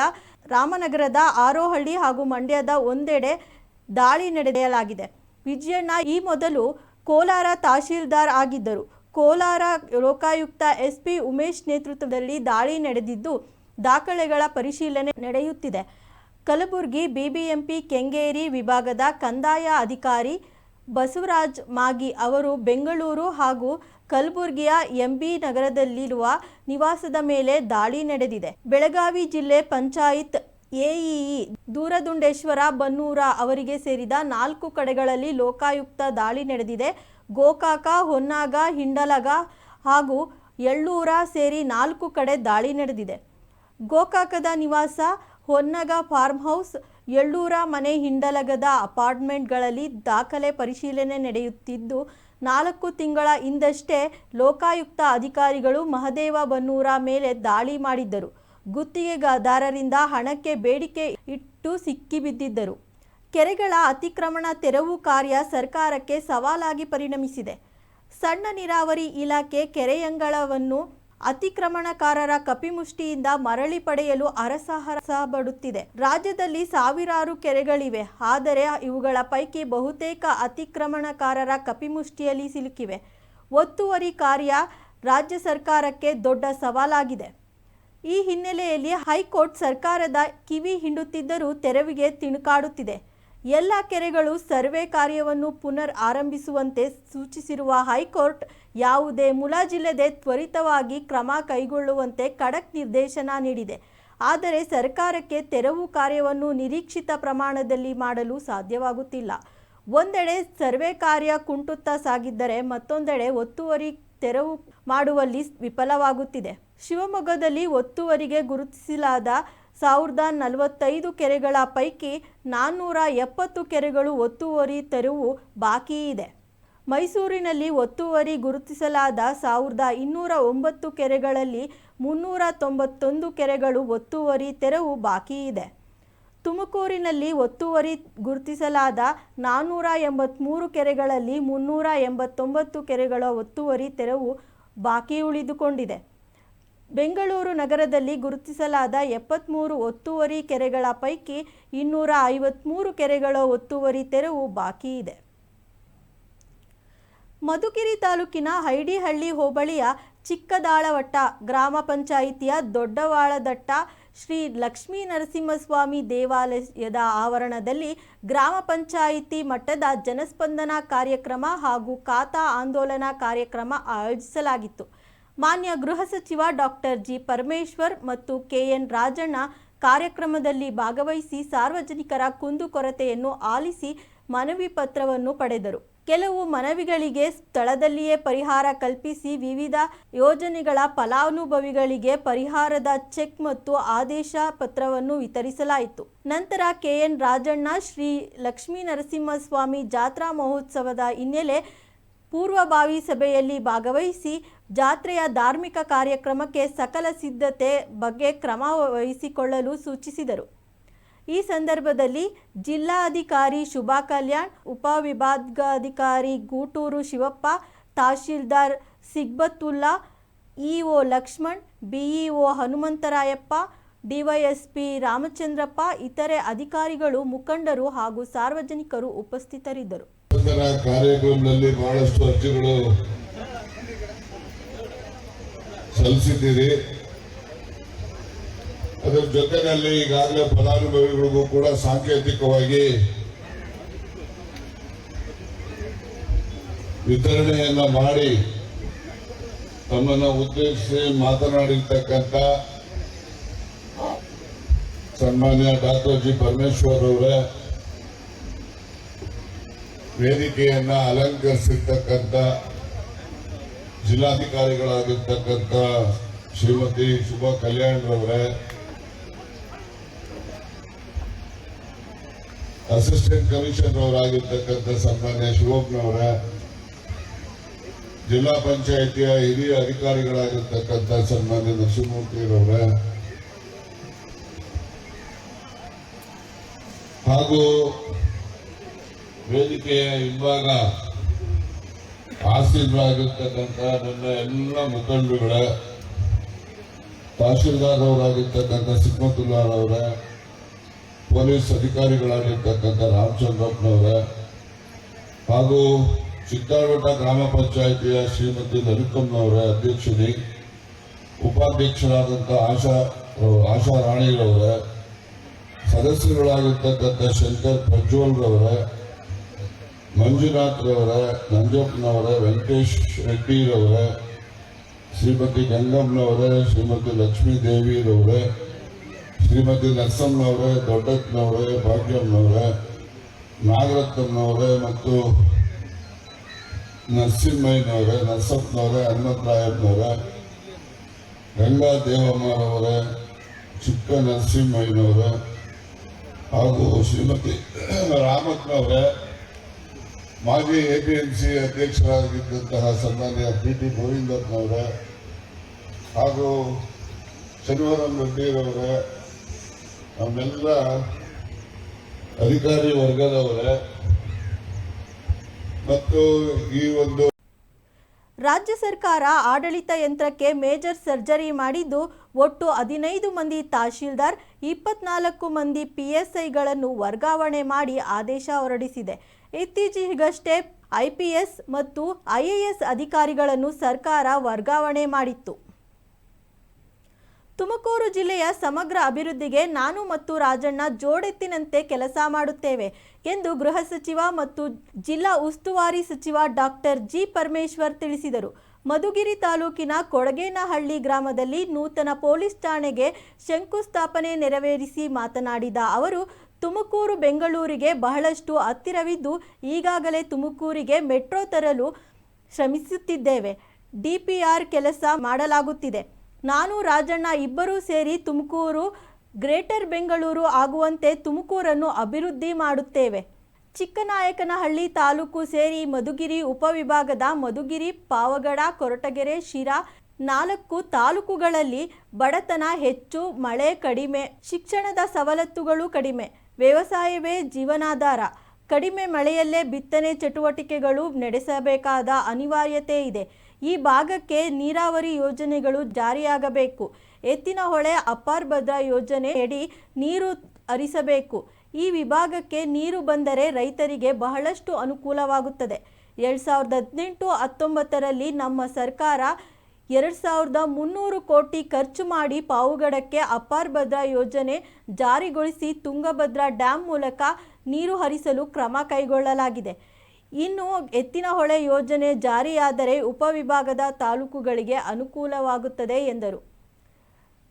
ರಾಮನಗರದ, ಹಾರೋಹಳ್ಳಿ ಹಾಗೂ ಮಂಡ್ಯದ ಒಂದೆಡೆ ದಾಳಿ ನಡೆಸಲಾಗಿದೆ. ವಿಜಯಣ್ಣ ಈ ಮೊದಲು ಕೋಲಾರ ತಹಶೀಲ್ದಾರ್ ಆಗಿದ್ದರು. ಕೋಲಾರ ಲೋಕಾಯುಕ್ತ SP ಉಮೇಶ್ ನೇತೃತ್ವದಲ್ಲಿ ದಾಳಿ ನಡೆದಿದ್ದು ದಾಖಲೆಗಳ ಪರಿಶೀಲನೆ ನಡೆಯುತ್ತಿದೆ. ಕಲಬುರಗಿ BBMP ಕೆಂಗೇರಿ ವಿಭಾಗದ ಕಂದಾಯ ಅಧಿಕಾರಿ ಬಸವರಾಜ್ ಮಾಗಿ ಅವರು ಬೆಂಗಳೂರು ಹಾಗೂ ಕಲಬುರಗಿಯ MB ನಗರದಲ್ಲಿರುವ ನಿವಾಸದ ಮೇಲೆ ದಾಳಿ ನಡೆದಿದೆ. ಬೆಳಗಾವಿ ಜಿಲ್ಲೆ ಪಂಚಾಯತ್ AEE ದೂರದುಂಡೇಶ್ವರ ಬನ್ನೂರ ಅವರಿಗೆ ಸೇರಿದ 4 ಕಡೆಗಳಲ್ಲಿ ಲೋಕಾಯುಕ್ತ ದಾಳಿ ನಡೆದಿದೆ. ಗೋಕಾಕ, ಹೊನ್ನಾಗ, ಹಿಂಡಲಗ ಹಾಗೂ ಎಳ್ಳೂರ ಸೇರಿ 4 ಕಡೆ ದಾಳಿ ನಡೆದಿದೆ. ಗೋಕಾಕದ ನಿವಾಸ, ಹೊನ್ನಗ ಫಾರ್ಮ್ ಹೌಸ್, ಎಳ್ಳೂರ ಮನೆ, ಹಿಂಡಲಗದ ಅಪಾರ್ಟ್ಮೆಂಟ್ಗಳಲ್ಲಿ ದಾಖಲೆ ಪರಿಶೀಲನೆ ನಡೆಯುತ್ತಿದ್ದು 4 ತಿಂಗಳ ಹಿಂದಷ್ಟೇ ಲೋಕಾಯುಕ್ತ ಅಧಿಕಾರಿಗಳು ಮಹದೇವ ಬನ್ನೂರ ಮೇಲೆ ದಾಳಿ ಮಾಡಿದ್ದರು. ಗುತ್ತಿಗೆದಾರರಿಂದ ಹಣಕ್ಕೆ ಬೇಡಿಕೆ ಇಟ್ಟು ಸಿಕ್ಕಿಬಿದ್ದಿದ್ದರು. ಕೆರೆಗಳ ಅತಿಕ್ರಮಣ ತೆರವು ಕಾರ್ಯ ಸರ್ಕಾರಕ್ಕೆ ಸವಾಲಾಗಿ ಪರಿಣಮಿಸಿದೆ. ಸಣ್ಣ ನೀರಾವರಿ ಇಲಾಖೆ ಕೆರೆಯಂಗಳವನ್ನು ಅತಿಕ್ರಮಣಕಾರರ ಕಪಿಮುಷ್ಟಿಯಿಂದ ಮರಳಿ ಪಡೆಯಲು ಹರಸಾಹಸ ಪಡುತ್ತಿದೆ. ರಾಜ್ಯದಲ್ಲಿ ಸಾವಿರಾರು ಕೆರೆಗಳಿವೆ. ಆದರೆ ಇವುಗಳ ಪೈಕಿ ಬಹುತೇಕ ಅತಿಕ್ರಮಣಕಾರರ ಕಪಿಮುಷ್ಟಿಯಲ್ಲಿ ಸಿಲುಕಿವೆ. ಒತ್ತುವರಿ ಕಾರ್ಯ ರಾಜ್ಯ ಸರ್ಕಾರಕ್ಕೆ ದೊಡ್ಡ ಸವಾಲಾಗಿದೆ. ಈ ಹಿನ್ನೆಲೆಯಲ್ಲಿ ಹೈಕೋರ್ಟ್ ಸರ್ಕಾರದ ಕಿವಿ ಹಿಂಡುತ್ತಿದ್ದರೂ ತೆರವಿಗೆ ತಿಣುಕಾಡುತ್ತಿದೆ. ಎಲ್ಲ ಕೆರೆಗಳು ಸರ್ವೆ ಕಾರ್ಯವನ್ನು ಪುನರ್ ಆರಂಭಿಸುವಂತೆ ಸೂಚಿಸಿರುವ ಹೈಕೋರ್ಟ್ ಯಾವುದೇ ಮುಲಾಜಿಲ್ಲದೆ ತ್ವರಿತವಾಗಿ ಕ್ರಮ ಕೈಗೊಳ್ಳುವಂತೆ ಖಡಕ್ ನಿರ್ದೇಶನ ನೀಡಿದೆ. ಆದರೆ ಸರ್ಕಾರಕ್ಕೆ ತೆರವು ಕಾರ್ಯವನ್ನು ನಿರೀಕ್ಷಿತ ಪ್ರಮಾಣದಲ್ಲಿ ಮಾಡಲು ಸಾಧ್ಯವಾಗುತ್ತಿಲ್ಲ. ಒಂದೆಡೆ ಸರ್ವೆ ಕಾರ್ಯ ಕುಂಟುತ್ತಾ ಸಾಗಿದ್ದರೆ ಮತ್ತೊಂದೆಡೆ ಒತ್ತುವರಿ ತೆರವು ಮಾಡುವಲ್ಲಿ ವಿಫಲವಾಗುತ್ತಿದೆ. ಶಿವಮೊಗ್ಗದಲ್ಲಿ ಒತ್ತುವರಿಗೆ ಗುರುತಿಸಲಾದ 1045 ಕೆರೆಗಳ ಪೈಕಿ 470 ಕೆರೆಗಳು ಒತ್ತುವರಿ ತೆರವು ಬಾಕಿ ಇದೆ. ಮೈಸೂರಿನಲ್ಲಿ ಒತ್ತುವರಿ ಗುರುತಿಸಲಾದ 1209 ಕೆರೆಗಳಲ್ಲಿ 391 ಕೆರೆಗಳು ಒತ್ತುವರಿ ತೆರವು ಬಾಕಿ ಇದೆ. ತುಮಕೂರಿನಲ್ಲಿ ಒತ್ತುವರಿ ಗುರುತಿಸಲಾದ 483 ಕೆರೆಗಳಲ್ಲಿ 389 ಕೆರೆಗಳ ಒತ್ತುವರಿ ತೆರವು ಬಾಕಿ ಉಳಿದುಕೊಂಡಿದೆ. ಬೆಂಗಳೂರು ನಗರದಲ್ಲಿ ಗುರುತಿಸಲಾದ 73 ಒತ್ತುವರಿ ಕೆರೆಗಳ ಪೈಕಿ 253 ಕೆರೆಗಳ ಒತ್ತುವರಿ ತೆರವು ಬಾಕಿ ಇದೆ. ಮಧುಗಿರಿ ತಾಲೂಕಿನ ಹೈಡಿಹಳ್ಳಿ ಹೋಬಳಿಯ ಚಿಕ್ಕದಾಳವಟ್ಟ ಗ್ರಾಮ ಪಂಚಾಯಿತಿಯ ದೊಡ್ಡವಾಳದಟ್ಟ ಶ್ರೀ ಲಕ್ಷ್ಮೀ ನರಸಿಂಹಸ್ವಾಮಿ ದೇವಾಲಯದ ಆವರಣದಲ್ಲಿ ಗ್ರಾಮ ಪಂಚಾಯಿತಿ ಮಟ್ಟದ ಜನಸ್ಪಂದನ ಕಾರ್ಯಕ್ರಮ ಹಾಗೂ ಖಾತಾ ಆಂದೋಲನ ಕಾರ್ಯಕ್ರಮ ಆಯೋಜಿಸಲಾಗಿತ್ತು. ಮಾನ್ಯ ಗೃಹ ಸಚಿವ ಡಾಕ್ಟರ್ ಜಿ ಪರಮೇಶ್ವರ್ ಮತ್ತು ಕೆಎನ್ ರಾಜಣ್ಣ ಕಾರ್ಯಕ್ರಮದಲ್ಲಿ ಭಾಗವಹಿಸಿ ಸಾರ್ವಜನಿಕರ ಕುಂದುಕೊರತೆಯನ್ನು ಆಲಿಸಿ ಮನವಿ ಪತ್ರವನ್ನು ಪಡೆದರು. ಕೆಲವು ಮನವಿಗಳಿಗೆ ಸ್ಥಳದಲ್ಲಿಯೇ ಪರಿಹಾರ ಕಲ್ಪಿಸಿ ವಿವಿಧ ಯೋಜನೆಗಳ ಫಲಾನುಭವಿಗಳಿಗೆ ಪರಿಹಾರದ ಚೆಕ್ ಮತ್ತು ಆದೇಶ ಪತ್ರವನ್ನು ವಿತರಿಸಲಾಯಿತು. ನಂತರ ಕೆಎನ್ ರಾಜಣ್ಣ ಶ್ರೀ ಲಕ್ಷ್ಮೀ ನರಸಿಂಹಸ್ವಾಮಿ ಜಾತ್ರಾ ಮಹೋತ್ಸವದ ಹಿನ್ನೆಲೆ ಪೂರ್ವಭಾವಿ ಸಭೆಯಲ್ಲಿ ಭಾಗವಹಿಸಿ ಜಾತ್ರೆಯ ಧಾರ್ಮಿಕ ಕಾರ್ಯಕ್ರಮಕ್ಕೆ ಸಕಲ ಸಿದ್ಧತೆ ಬಗ್ಗೆ ಕ್ರಮ ವಹಿಸಿಕೊಳ್ಳಲು ಸೂಚಿಸಿದರು. ಈ ಸಂದರ್ಭದಲ್ಲಿ ಜಿಲ್ಲಾಧಿಕಾರಿ ಶುಭಾ ಕಲ್ಯಾಣ್, ಉಪವಿಭಾಗಾಧಿಕಾರಿ Gooturu Shivappa, tahsildar Sigbatulla, EO Lakshman, BEO Hanumantharayappa, DYSP Ramachandrappa, ಇತರೆ ಅಧಿಕಾರಿಗಳು, ಮುಖಂಡರು ಹಾಗೂ ಸಾರ್ವಜನಿಕರು ಉಪಸ್ಥಿತರಿದ್ದರು. ಕಾರ್ಯಕ್ರಮದಲ್ಲಿ ಬಹಳಷ್ಟು ಅರ್ಜಿಗಳು ಸಲ್ಲಿಸಿದ್ದೀರಿ. ಅದರ ಜೊತೆಯಲ್ಲಿ ಈಗಾಗಲೇ ಫಲಾನುಭವಿಗಳಿಗೂ ಕೂಡ ಸಾಂಕೇತಿಕವಾಗಿ ವಿತರಣೆಯನ್ನ ಮಾಡಿ ತಮ್ಮನ್ನು ಉದ್ದೇಶಿಸಿ ಮಾತನಾಡಿರ್ತಕ್ಕಂಥ ಸನ್ಮಾನ್ಯ ಡಾಕ್ಟರ್ ಜಿ ಪರಮೇಶ್ವರ್ ಅವರೇ, ವೇದಿಕೆಯನ್ನ ಅಲಂಕರಿಸಿರ್ತಕ್ಕಂಥ ಜಿಲ್ಲಾಧಿಕಾರಿಗಳಾಗಿರ್ತಕ್ಕಂಥ ಶ್ರೀಮತಿ ಶುಭಾ ಕಲ್ಯಾಣ್ ರವರೇ, ಅಸಿಸ್ಟೆಂಟ್ ಕಮಿಷನರ್ ಅವರಾಗಿರ್ತಕ್ಕಂಥ ಸನ್ಮಾನ್ಯ ಶಿವಪ್ಪನವರೇ, ಜಿಲ್ಲಾ ಪಂಚಾಯಿತಿಯ ಹಿರಿಯ ಅಧಿಕಾರಿಗಳಾಗಿರ್ತಕ್ಕಂಥ ಸನ್ಮಾನ್ಯ ನರಸಿಂಹಮೂರ್ತಿರವರೇ ಹಾಗೂ ವೇದಿಕೆಯ ಹಿಂಭಾಗ ಆಸೀನರಾಗಿರ್ತಕ್ಕಂಥ ನನ್ನ ಎಲ್ಲ ಮುಖಂಡರುಗಳೇ, ತಹಶೀಲ್ದಾರ್ ಅವರಾಗಿರ್ತಕ್ಕಂಥ ಸಿಗ್ಮತುಲ್ಲಾರವರೇ, ಪೊಲೀಸ್ ಅಧಿಕಾರಿಗಳಾಗಿರ್ತಕ್ಕಂಥ ರಾಮಚಂದ್ರಪ್ಪನವರೇ ಹಾಗೂ ಚಿಕ್ಕದಾಳವಟ್ಟ ಗ್ರಾಮ ಪಂಚಾಯಿತಿಯ ಶ್ರೀಮತಿ ಲಲಿತಮ್ಮನವರೇ ಅಧ್ಯಕ್ಷನಿ, ಉಪಾಧ್ಯಕ್ಷರಾದಂಥ ಆಶಾ ರಾಣಿರವರೇ, ಸದಸ್ಯರುಗಳಾಗಿರ್ತಕ್ಕಂಥ ಶಂಕರ್ ಪ್ರಜ್ವಲ್ ರವರೇ, ಮಂಜುನಾಥ್ ರವರೇ, ನಂಜಪ್ಪನವರೇ, ವೆಂಕಟೇಶ್ ರೆಡ್ಡಿರವರೇ, ಶ್ರೀಮತಿ ಗಂಗಮ್ಮನವರೇ, ಶ್ರೀಮತಿ ಲಕ್ಷ್ಮೀದೇವಿರವರೇ, ಶ್ರೀಮತಿ ನರಸಮ್ಮನವರೇ, ದೊಡ್ಡಪ್ಪನವರೇ, ಭಾಗ್ಯಮ್ಮನವರೇ, ನಾಗರತ್ನಮ್ಮನವರೇ ಮತ್ತು ನರಸಿಂಹಯ್ಯನವರೇ, ನರಸಪ್ಪನವರೇ, ಹನುಮಂತರಾಯಪ್ಪನವರೇ, ಗಂಗಾ ದೇವಮ್ಮರವರೇ, ಚಿಕ್ಕ ನರಸಿಂಹಯ್ಯನವರೇ ಹಾಗೂ ಶ್ರೀಮತಿ ರಾಮಪ್ಪನವರೇ, ಮಾಜಿ ಎಪಿಎಂಸಿ ಅಧ್ಯಕ್ಷರಾಗಿದ್ದಂತಹ ಸನ್ಮಾನ್ಯ ಟಿ ಗೋವಿಂದಪ್ಪನವರೇ ಹಾಗೂ ಶನಿವಾರಂ ರೆಡ್ಡಿರವರೇ, ನಮ್ಮೆಲ್ಲ ಅಧಿಕಾರಿ ವರ್ಗದವರೇ ಮತ್ತು ಈ ಒಂದು ರಾಜ್ಯ ಸರ್ಕಾರ ಆಡಳಿತ ಯಂತ್ರಕ್ಕೆ ಮೇಜರ್ ಸರ್ಜರಿ ಮಾಡಿದ್ದು ಒಟ್ಟು 15 ಮಂದಿ ತಹಶೀಲ್ದಾರ್ 24 ಮಂದಿ PSIಗಳನ್ನು ವರ್ಗಾವಣೆ ಮಾಡಿ ಆದೇಶ ಹೊರಡಿಸಿದೆ. ಇತ್ತೀಚೆಗಷ್ಟೇ IPS ಮತ್ತು IAS ಅಧಿಕಾರಿಗಳನ್ನು ಸರ್ಕಾರ ವರ್ಗಾವಣೆ ಮಾಡಿತ್ತು. ತುಮಕೂರು ಜಿಲ್ಲೆಯ ಸಮಗ್ರ ಅಭಿವೃದ್ಧಿಗೆ ನಾನು ಮತ್ತು ರಾಜಣ್ಣ ಜೋಡೆತ್ತಿನಂತೆ ಕೆಲಸ ಮಾಡುತ್ತೇವೆ ಎಂದು ಗೃಹ ಸಚಿವ ಮತ್ತು ಜಿಲ್ಲಾ ಉಸ್ತುವಾರಿ ಸಚಿವ ಡಾಕ್ಟರ್ ಜಿ ಪರಮೇಶ್ವರ್ ತಿಳಿಸಿದರು. ಮಧುಗಿರಿ ತಾಲೂಕಿನ ಕೊಡಗೇನಹಳ್ಳಿ ಗ್ರಾಮದಲ್ಲಿ ನೂತನ ಪೊಲೀಸ್ ಠಾಣೆಗೆ ಶಂಕುಸ್ಥಾಪನೆ ನೆರವೇರಿಸಿ ಮಾತನಾಡಿದ ಅವರು, ತುಮಕೂರು ಬೆಂಗಳೂರಿಗೆ ಬಹಳಷ್ಟು ಹತ್ತಿರವಿದ್ದು ಈಗಾಗಲೇ ತುಮಕೂರಿಗೆ ಮೆಟ್ರೋ ತರಲು ಶ್ರಮಿಸುತ್ತಿದ್ದೇವೆ. DPR ಕೆಲಸ ಮಾಡಲಾಗುತ್ತಿದೆ. ನಾನು ರಾಜಣ್ಣ ಇಬ್ಬರೂ ಸೇರಿ ತುಮಕೂರು ಗ್ರೇಟರ್ ಬೆಂಗಳೂರು ಆಗುವಂತೆ ತುಮಕೂರನ್ನು ಅಭಿವೃದ್ಧಿ ಮಾಡುತ್ತೇವೆ. ಚಿಕ್ಕನಾಯಕನಹಳ್ಳಿ ತಾಲೂಕು ಸೇರಿ ಮಧುಗಿರಿ ಉಪವಿಭಾಗದ ಮಧುಗಿರಿ, ಪಾವಗಡ, ಕೊರಟಗೆರೆ, ಶಿರಾ 4 ತಾಲೂಕುಗಳಲ್ಲಿ ಬಡತನ ಹೆಚ್ಚು, ಮಳೆ ಕಡಿಮೆ, ಶಿಕ್ಷಣದ ಸವಲತ್ತುಗಳು ಕಡಿಮೆ, ವ್ಯವಸಾಯವೇ ಜೀವನಾಧಾರ, ಕಡಿಮೆ ಮಳೆಯಲ್ಲೇ ಬಿತ್ತನೆ ಚಟುವಟಿಕೆಗಳು ನಡೆಸಬೇಕಾದ ಅನಿವಾರ್ಯತೆ ಇದೆ. ಈ ಭಾಗಕ್ಕೆ ನೀರಾವರಿ ಯೋಜನೆಗಳು ಜಾರಿಯಾಗಬೇಕು. ಎತ್ತಿನಹೊಳೆ ಅಪ್ಪರ್ ಭದ್ರಾ ಯೋಜನೆಯಡಿ ನೀರು ಹರಿಸಬೇಕು. ಈ ವಿಭಾಗಕ್ಕೆ ನೀರು ಬಂದರೆ ರೈತರಿಗೆ ಬಹಳಷ್ಟು ಅನುಕೂಲವಾಗುತ್ತದೆ. 2018-19ರಲ್ಲಿ ನಮ್ಮ ಸರ್ಕಾರ 2300 ಕೋಟಿ ಖರ್ಚು ಮಾಡಿ ಪಾವಗಡಕ್ಕೆ ಅಪ್ಪರ್ ಭದ್ರಾ ಯೋಜನೆ ಜಾರಿಗೊಳಿಸಿ ತುಂಗಭದ್ರಾ ಡ್ಯಾಂ ಮೂಲಕ ನೀರು ಹರಿಸಲು ಕ್ರಮ ಕೈಗೊಳ್ಳಲಾಗಿದೆ. ಇನ್ನು ಎತ್ತಿನಹೊಳೆ ಯೋಜನೆ ಜಾರಿಯಾದರೆ ಉಪವಿಭಾಗದ ತಾಲೂಕುಗಳಿಗೆ ಅನುಕೂಲವಾಗುತ್ತದೆ ಎಂದರು.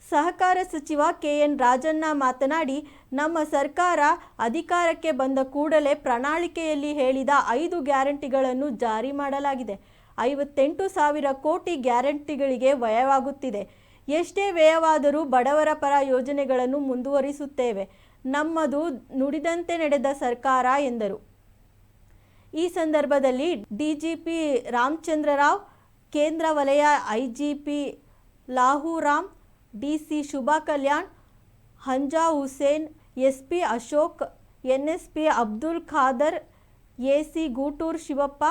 ಸಹಕಾರ ಸಚಿವ KN ರಾಜಣ್ಣ ಮಾತನಾಡಿ, ನಮ್ಮ ಸರ್ಕಾರ ಅಧಿಕಾರಕ್ಕೆ ಬಂದ ಕೂಡಲೇ ಪ್ರಣಾಳಿಕೆಯಲ್ಲಿ ಹೇಳಿದ 5 ಗ್ಯಾರಂಟಿಗಳನ್ನು ಜಾರಿ ಮಾಡಲಾಗಿದೆ. 58,000 ಕೋಟಿ ಗ್ಯಾರಂಟಿಗಳಿಗೆ ವ್ಯಯವಾಗುತ್ತಿದೆ. ಎಷ್ಟೇ ವ್ಯಯವಾದರೂ ಬಡವರ ಪರ ಯೋಜನೆಗಳನ್ನು ಮುಂದುವರಿಸುತ್ತೇವೆ. ನಮ್ಮದು ನುಡಿದಂತೆ ನಡೆದ ಸರ್ಕಾರ ಎಂದರು. ಈ ಸಂದರ್ಭದಲ್ಲಿ DGP ರಾಮಚಂದ್ರ ರಾವ್, ಕೇಂದ್ರ ವಲಯ IGP ಲಾಹೂರಾಮ್, DC Shubha Kalyan, Hamza Hussain, SP Ashok, NSP Abdul Khader, AC ಗೂಟೂರು Shivappa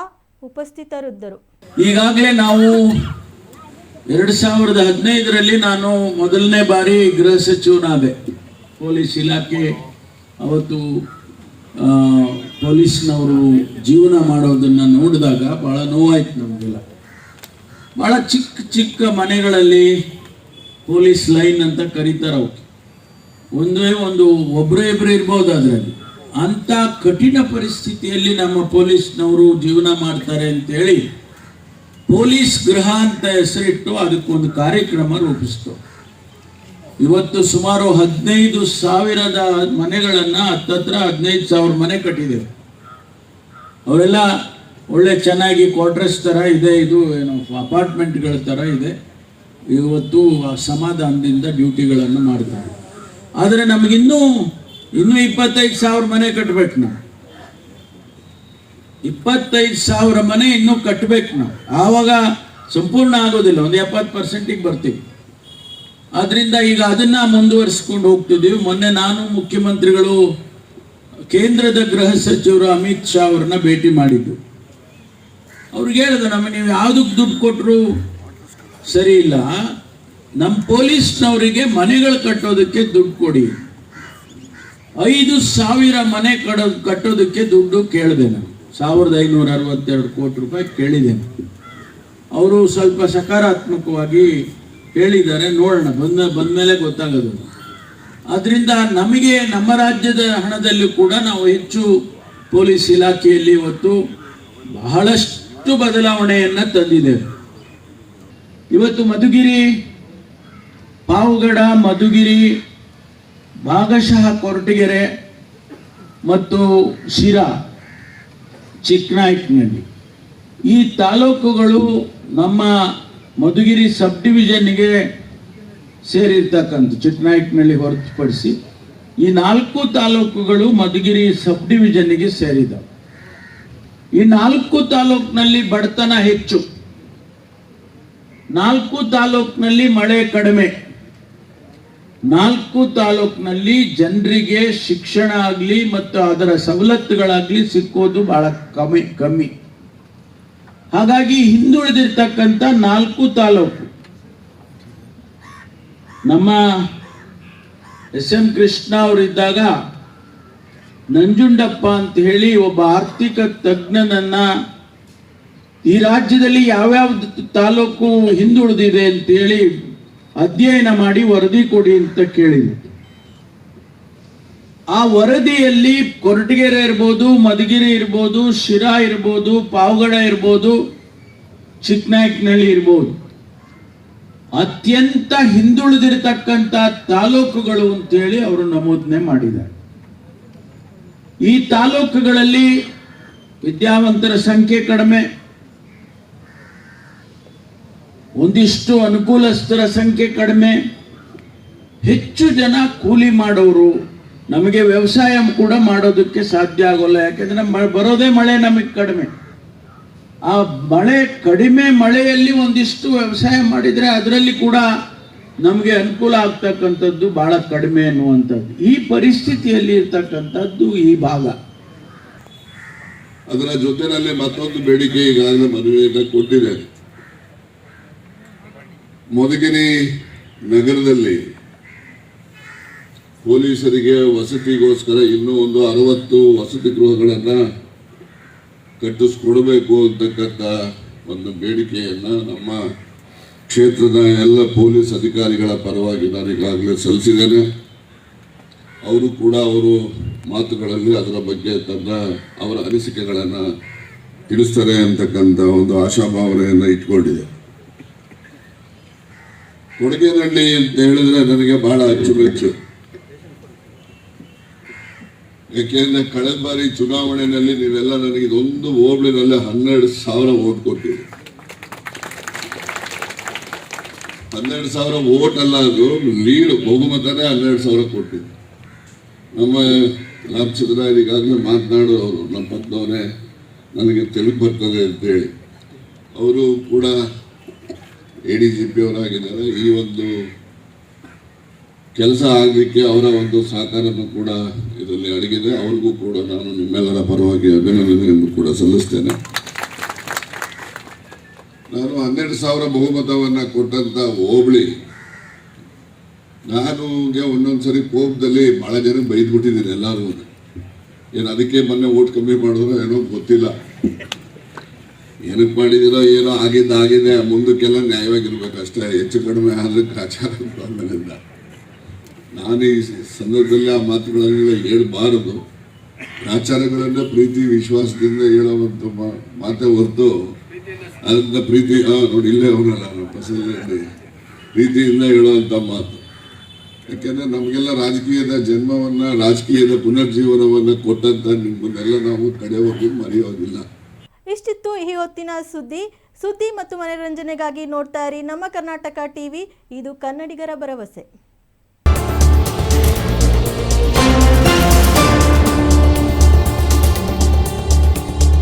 ಉಪಸ್ಥಿತರಿದ್ದರು. ಈಗಾಗಲೇ ನಾವು 2015ರಲ್ಲಿ ನಾನು ಮೊದಲನೇ ಬಾರಿ ಗೃಹ ಸಚಿವನಾದೆ. ಪೊಲೀಸ್ ಇಲಾಖೆ ಅವತ್ತು ಪೊಲೀಸ್ನವರು ಜೀವನ ಮಾಡೋದನ್ನ ನೋಡಿದಾಗ ಬಹಳ ನೋವಾಯ್ತು ನಮಗೆಲ್ಲ. ಬಹಳ ಚಿಕ್ಕ ಚಿಕ್ಕ ಮನೆಗಳಲ್ಲಿ ಪೊಲೀಸ್ ಲೈನ್ ಅಂತ ಕರೀತಾರೆ. ಒಬ್ಬರೇ ಇಬ್ಬರು ಇರ್ಬೋದು ಅದರಲ್ಲಿ. ಅಂತ ಕಠಿಣ ಪರಿಸ್ಥಿತಿಯಲ್ಲಿ ನಮ್ಮ ಪೊಲೀಸ್ನವರು ಜೀವನ ಮಾಡ್ತಾರೆ ಅಂತೇಳಿ ಪೊಲೀಸ್ ಗೃಹ ಅಂತ ಹೆಸರಿಟ್ಟು ಅದಕ್ಕೊಂದು ಕಾರ್ಯಕ್ರಮ ರೂಪಿಸ್ತು. ಇವತ್ತು ಸುಮಾರು 15,000 ಮನೆಗಳನ್ನು ಹತ್ತತ್ರ 15,000 ಮನೆ ಕಟ್ಟಿದ್ದೇವೆ. ಅವರೆಲ್ಲ ಒಳ್ಳೆ ಚೆನ್ನಾಗಿ ಕ್ವಾರ್ಟರ್ಸ್ ಥರ ಇದೆ, ಇದು ಏನು ಅಪಾರ್ಟ್ಮೆಂಟ್ಗಳ ಥರ ಇದೆ. ಇವತ್ತು ಸಮಾಧಾನದಿಂದ ಡ್ಯೂಟಿಗಳನ್ನು ಮಾಡ್ತಾರೆ. ಆದರೆ ನಮಗಿನ್ನೂ 25,000 ಮನೆ ಕಟ್ಟಬೇಕು. ನಾವು 25,000 ಮನೆ ಇನ್ನೂ ಕಟ್ಟಬೇಕು. ನಾವು ಆವಾಗ ಸಂಪೂರ್ಣ ಆಗೋದಿಲ್ಲ, ಒಂದು 70%ಗೆ ಬರ್ತೀವಿ. ಆದ್ರಿಂದ ಈಗ ಅದನ್ನ ಮುಂದುವರಿಸ್ಕೊಂಡು ಹೋಗ್ತಿದ್ದೀವಿ. ಮೊನ್ನೆ ನಾನು ಮುಖ್ಯಮಂತ್ರಿಗಳು ಕೇಂದ್ರದ ಗೃಹ ಸಚಿವರು ಅಮಿತ್ ಶಾ ಅವ್ರನ್ನ ಭೇಟಿ ಮಾಡಿದ್ದು. ಅವ್ರಿಗೆ ಹೇಳಿದ್ರು, ನಮಗೆ ನೀವು ಯಾವುದಕ್ಕೆ ದುಡ್ಡು ಕೊಟ್ಟರು ಸರಿ ಇಲ್ಲ, ನಮ್ಮ ಪೊಲೀಸ್ನವರಿಗೆ ಮನೆಗಳು ಕಟ್ಟೋದಕ್ಕೆ ದುಡ್ಡು ಕೊಡಿ. 5,000 ಮನೆ ಕಟ್ಟೋದಕ್ಕೆ ದುಡ್ಡು ಕೇಳಿದೆ. ನಾನು 1,562 ಕೋಟಿ ರೂಪಾಯಿ ಕೇಳಿದ್ದೇನೆ. ಅವರು ಸ್ವಲ್ಪ ಸಕಾರಾತ್ಮಕವಾಗಿ ಹೇಳಿದ್ದಾರೆ. ನೋಡೋಣ, ಬಂದಮೇಲೆ ಗೊತ್ತಾಗೋದು. ಅದರಿಂದ ನಮಗೆ ನಮ್ಮ ರಾಜ್ಯದ ಹಣದಲ್ಲಿ ಕೂಡ ನಾವು ಹೆಚ್ಚು ಪೊಲೀಸ್ ಇಲಾಖೆಯಲ್ಲಿ ಇವತ್ತು ಬಹಳಷ್ಟು ಬದಲಾವಣೆಯನ್ನು ತಂದಿದ್ದೇವೆ. ಇವತ್ತು ಮಧುಗಿರಿ, ಪಾವಗಡ, ಮಧುಗಿರಿ, ಭಾಗಶಃ ಕೊರಟಗೆರೆ ಮತ್ತು ಶಿರಾ, ಚಿಕ್ಕನಾಯಕನಹಳ್ಳಿ ಈ ತಾಲೂಕುಗಳು ನಮ್ಮ ಮಧುಗಿರಿ ಸಬ್ ಡಿವಿಷನ್ಗೆ ಸೇರಿರ್ತಕ್ಕಂಥ, ಚಿಕ್ಕನಾಯಕನಹಳ್ಳಿ ಹೊರತುಪಡಿಸಿ ಈ 4 ತಾಲೂಕುಗಳು ಮಧುಗಿರಿ ಸಬ್ ಡಿವಿಷನ್ಗೆ ಸೇರಿದವು. ಈ 4 ತಾಲೂಕಿನಲ್ಲಿ ಬಡತನ ಹೆಚ್ಚು, 4 ತಾಲೂಕಿನಲ್ಲಿ ಮಳೆ ಕಡಿಮೆ, 4 ತಾಲೂಕಿನಲ್ಲಿ ಜನರಿಗೆ ಶಿಕ್ಷಣ ಆಗಲಿ ಮತ್ತು ಅದರ ಸವಲತ್ತುಗಳಾಗ್ಲಿ ಸಿಕ್ಕೋದು ಬಹಳ ಕಮ್ಮಿ. ಹಾಗಾಗಿ ಹಿಂದುಳಿದಿರ್ತಕ್ಕಂಥ 4 ತಾಲೂಕು ನಮ್ಮ SM ಕೃಷ್ಣ ಅವರಿದ್ದಾಗ ನಂಜುಂಡಪ್ಪ ಅಂತ ಹೇಳಿ ಒಬ್ಬ ಆರ್ಥಿಕ ತಜ್ಞನನ್ನ ಈ ರಾಜ್ಯದಲ್ಲಿ ಯಾವ್ಯಾವ ತಾಲೂಕು ಹಿಂದುಳಿದಿದೆ ಅಂತೇಳಿ ಅಧ್ಯಯನ ಮಾಡಿ ವರದಿ ಕೊಡಿ ಅಂತ ಕೇಳಿದ್ರು. ಆ ವರದಿಯಲ್ಲಿ ಕೊರಟಗೆರೆ ಇರ್ಬೋದು, ಮಧುಗಿರಿ ಇರ್ಬೋದು, ಶಿರಾ ಇರ್ಬೋದು, ಪಾವಗಡ ಇರ್ಬೋದು, ಚಿಕ್ಕನಾಯಕನಹಳ್ಳಿ ಇರ್ಬೋದು, ಅತ್ಯಂತ ಹಿಂದುಳಿದಿರತಕ್ಕಂಥ ತಾಲೂಕುಗಳು ಅಂತೇಳಿ ಅವರು ನಮೂದನೆ ಮಾಡಿದ್ದಾರೆ. ಈ ತಾಲೂಕುಗಳಲ್ಲಿ ವಿದ್ಯಾವಂತರ ಸಂಖ್ಯೆ ಕಡಿಮೆ, ಒಂದಿಷ್ಟು ಅನುಕೂಲಸ್ಥರ ಸಂಖ್ಯೆ ಕಡಿಮೆ, ಹೆಚ್ಚು ಜನ ಕೂಲಿ ಮಾಡೋರು. ನಮಗೆ ವ್ಯವಸಾಯ ಕೂಡ ಮಾಡೋದಕ್ಕೆ ಸಾಧ್ಯ ಆಗೋಲ್ಲ, ಯಾಕೆಂದ್ರೆ ಬರೋದೇ ಮಳೆ ನಮಗೆ ಕಡಿಮೆ. ಆ ಕಡಿಮೆ ಮಳೆಯಲ್ಲಿ ಒಂದಿಷ್ಟು ವ್ಯವಸಾಯ ಮಾಡಿದ್ರೆ ಅದರಲ್ಲಿ ಕೂಡ ನಮಗೆ ಅನುಕೂಲ ಆಗ್ತಕ್ಕಂಥದ್ದು ಬಹಳ ಕಡಿಮೆ ಅನ್ನುವಂಥದ್ದು. ಈ ಪರಿಸ್ಥಿತಿಯಲ್ಲಿ ಇರ್ತಕ್ಕಂಥದ್ದು ಈ ಭಾಗ. ಅದರ ಜೊತೆಯಲ್ಲಿ ಮತ್ತೊಂದು ಬೇಡಿಕೆ ಈಗಾಗಲೇ ಮನವಿಯನ್ನು ಕೊಟ್ಟಿದೆ. ಮಧುಗಿರಿ ನಗರದಲ್ಲಿ ಪೊಲೀಸರಿಗೆ ವಸತಿಗೋಸ್ಕರ ಇನ್ನೂ ಒಂದು 60 ವಸತಿ ಗೃಹಗಳನ್ನು ಕಟ್ಟಿಸ್ಕೊಡ್ಬೇಕು ಅಂತಕ್ಕಂಥ ಒಂದು ಬೇಡಿಕೆಯನ್ನು ನಮ್ಮ ಕ್ಷೇತ್ರದ ಎಲ್ಲ ಪೊಲೀಸ್ ಅಧಿಕಾರಿಗಳ ಪರವಾಗಿ ನಾನು ಈಗಾಗಲೇ ಸಲ್ಲಿಸಿದ್ದೇನೆ. ಅವರು ಕೂಡ ಅವರು ಮಾತುಗಳಲ್ಲಿ ಅದರ ಬಗ್ಗೆ ಅವರ ಅನಿಸಿಕೆಗಳನ್ನು ತಿಳಿಸ್ತಾರೆ ಅಂತಕ್ಕಂಥ ಒಂದು ಆಶಾಭಾವನೆಯನ್ನು ಇಟ್ಕೊಂಡಿದೆ. ಕೊಡಗೇನಹಳ್ಳಿ ಅಂತ ಹೇಳಿದ್ರೆ ನನಗೆ ಬಹಳ ಅಚ್ಚುಮೆಚ್ಚು. ಯಾಕೆಂದ್ರೆ ಕಳೆದ ಬಾರಿ ಚುನಾವಣೆಯಲ್ಲಿ ನೀವೆಲ್ಲ ನನಗೆ ಇದೊಂದು ಹೋಬಳಿನಲ್ಲಿ 12,000 ವೋಟ್ ಕೊಟ್ಟಿದೆ. 12,000 ವೋಟ್ ಅಲ್ಲ, ಅದು ಲೀಡ್ ಬಹುಮತನೇ 12,000 ಕೊಟ್ಟಿದೆ. ನಮ್ಮ ರಾಮಚಂದ್ರ ಈಗಾಗಲೇ ಮಾತನಾಡೋರು ನಮ್ಮ ಪಕ್ಕದವರೇ, ನನಗೆ ತೆಲುಗು ಬರ್ತದೆ ಅಂತೇಳಿ ಅವರು ಕೂಡ ADGP ಅವರಾಗಿದ್ದಾರೆ. ಈ ಒಂದು ಕೆಲಸ ಆಗಲಿಕ್ಕೆ ಅವರ ಒಂದು ಸಹಕಾರನೂ ಕೂಡ ಇದರಲ್ಲಿ ಅಡಗಿದೆ. ಅವ್ರಿಗೂ ಕೂಡ ನಾನು ನಿಮ್ಮೆಲ್ಲರ ಪರವಾಗಿ ಅಭಿನಂದನೆಯನ್ನು ಕೂಡ ಸಲ್ಲಿಸ್ತೇನೆ. ನಾನು 12,000 ಬಹುಮತವನ್ನು ಕೊಟ್ಟಂತ ಹೋಬಳಿ, ನಾನು ಒಂದೊಂದ್ಸರಿ ಕೋಪದಲ್ಲಿ ಬಹಳ ಜನ ಬೈದ್ಬಿಟ್ಟಿದ್ದೀನಿ ಎಲ್ಲರೂ. ಏನು ಅದಕ್ಕೆ ಮೊನ್ನೆ ಓಟ್ ಕಮ್ಮಿ ಮಾಡಿದ್ರು ಏನೋ ಗೊತ್ತಿಲ್ಲ, ಏನಕ್ಕೆ ಮಾಡಿದಿರೋ ಏನೋ ಆಗಿದೆ, ಮುಂದಕ್ಕೆಲ್ಲ ನ್ಯಾಯವಾಗಿರ್ಬೇಕು ಅಷ್ಟೇ. ಹೆಚ್ಚು ಕಡಿಮೆ ಆದ್ರೆ ಆಚಾರ ಆಮೇಲಿಂದ ನಾನು ಈ ಸಂದರ್ಭದಲ್ಲಿ ಆ ಮಾತುಗಳನ್ನೆಲ್ಲ ಹೇಳಬಾರದು. ಆಚಾರಗಳನ್ನ ಪ್ರೀತಿ ವಿಶ್ವಾಸದಿಂದ ಹೇಳುವಂಥ ಮಾತೇ ಹೊರತು ಅದರಿಂದ ಪ್ರೀತಿ ನೋಡಿ ಇಲ್ಲೇ ಅವನಲ್ಲ ಪ್ರಸಂಗದಲ್ಲಿ ಪ್ರೀತಿಯಿಂದ ಹೇಳುವಂಥ ಮಾತು. ಯಾಕೆಂದ್ರೆ ನಮಗೆಲ್ಲ ರಾಜಕೀಯದ ಜನ್ಮವನ್ನ, ರಾಜಕೀಯದ ಪುನರ್ಜೀವನವನ್ನ ಕೊಟ್ಟಂತ ನಿಮ್ಮನ್ನೆಲ್ಲ ನಾವು ಕಡೆಯವರೆಗೂ ಮರೆಯೋದಿಲ್ಲ. ಇಷ್ಟಿತ್ತು ಈ ಹೊತ್ತಿನ ಸುದ್ದಿ ಮತ್ತು ಮನರಂಜನೆಗಾಗಿ ನೋಡ್ತಾ ಇರಿ ನಮ್ಮ ಕರ್ನಾಟಕ ಟಿವಿ. ಇದು ಕನ್ನಡಿಗರ ಭರವಸೆ.